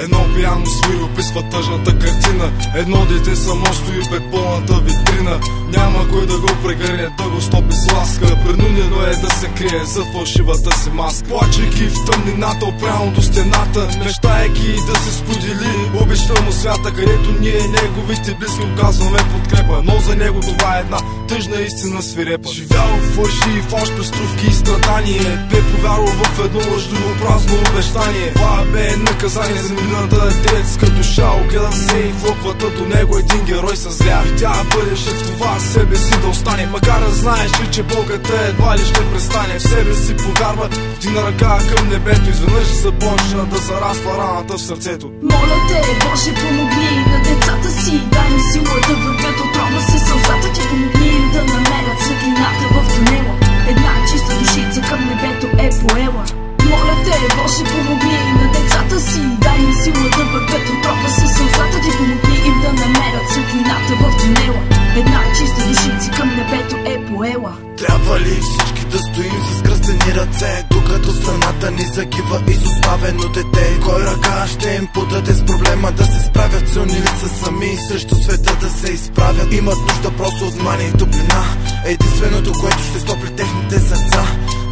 Едно пияно свири описва тъжната картина. Едно дете само стои пред пълната витрина. Няма кой да го прегърне, да го стопи с ласка. Принудено е да се крие зад фалшивата си маска. Плачейки в тъмнината, опряно до стената, мечтайки да се сподели обичта му свята, където ние неговите близки оказваме подкрепа. Но за него това е една тъжна истина свирепа. Живял в лъжи, фалш, преструвки и страдание. Бе повярвал в едно лъжливо празно обещание. Това бе наказание за невинната детска душа. Огледа се и в лъквата до него един герой съзря. Видя бъдеше в това себе си да остане. Макар да знаеш, че Богата едва ли ще престане. В себе си повярва, вдигна ръка към небето. Изведнъж започна да зараства раната в сърцето. Моля те, Боже, помогни на децата си. Дай ми сила да вървят, отровя се сълзата ти. Помогни им да намерят светлината в тунела. Една чиста душица към небето е поела. Моля те, Боже, помогни на децата си. Дай им сила да вървят, отровя се сълзата ти. Помогни им да намерят светлината в тунела. Една чиста душица към небето е поела. Трябва ли всички да стоим с кръстени ръце, докато страната ни загива изоставено дете? Кой ръка ще им подаде с проблема да се справят? Силни ли са сами и също света да се изправят? Имат нужда просто от мания и топлина, единственото, което ще стопли техните сърца.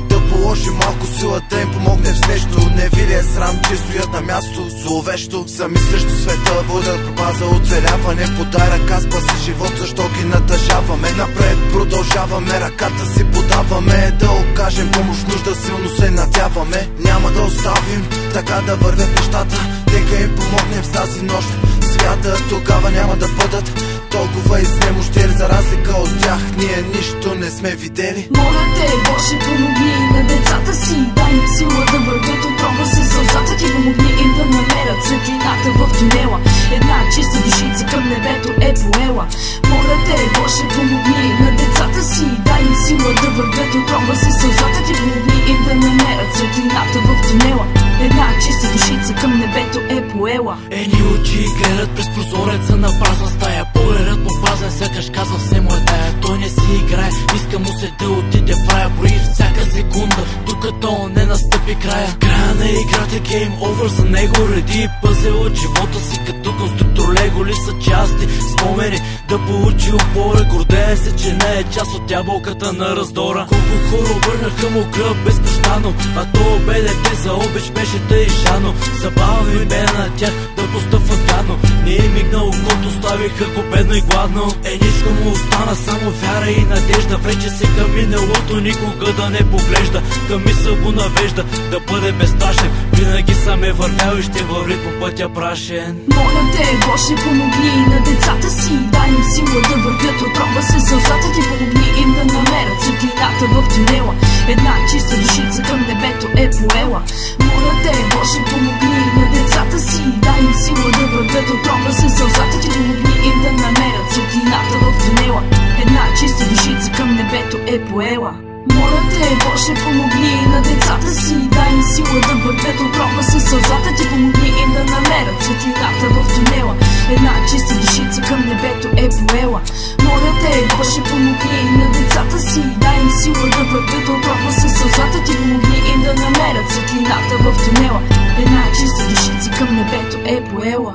Да положи малко сила, да им помогне с нещо. Не видя срам, че стоят на място зловещо. Сами срещу света водят борба за оцеляване. Подай ръка, спаси живот, защо ги натъжаваме? Напред продължаваме, ръката си подаваме. Да окажем помощ, нужда силно се надяваме. Няма да оставим така да вървят нещата. Нека им помогнем с тази нощ. Свята тогава няма да бъдат толкова изнемощели. За разлика от тях, ние нищо не сме видели. Моля те, Боже, помогни на децата си. Дай им сила да вървят, отровя се сълзата ти. Помогни им да намерят светлината в тунела. Една чиста душица към небето е поела. Моля те, Боже, помогни на децата си. Дай им сила да вървят, отровя се сълзата ти. Помогни им да намерят светлината в тунела. Една чиста душица към небето е поела. Едни очи гледат през прозореца на празна стая. Погледът му празен, сякаш казва все му е тая. Той не си играе, иска му се да отиде в рая. Брои всяка секунда, докато не настъпи края. В края на играта гейм овър за него. Реди пъзел от живота си като конструктор. Лего ли са части, спомени да получи опора. Гордее се, че не е част от ябълката на раздора. Колко хора обърнаха му гръб безпощано, а то бе дете за обич беше тъй жано. Забава ми бе на тях да постъпват гадно. Не е мигнал окото, ставиха го бедно и гладно. Ничко му остана, само вяра и надежда. Вече се към миналото, никога да не поглежда. Към мисъл го навежда, да бъде безстрашен. Винаги сам е вървял и ще върви по пътя прашен. Моля те, Боже, помогни на децата си. Дай им сила да вървят, отровя се сълзата ти. Помогни им да намерят светлината в тунела. Една чиста душица към небето е поела. Моля те, Боже, помогни на децата си. Дай им сила да вървят, отровя се сълзата ти. Помогни им да намерят светлината в тунела. Една чиста душица към небето е поела. Моля те, Боже, помогни на децата си. Дай им сила да вървят, отровя се сълзата ти. Помогни им да намерят светлината в тунела. Една чиста душица към небето е поела. Моля те, Боже, помогни на децата си. Дай им сила да вървят, отровя се сълзата ти. Помогни им да намерят светлината в тунела. Една чиста душица към небето е поела.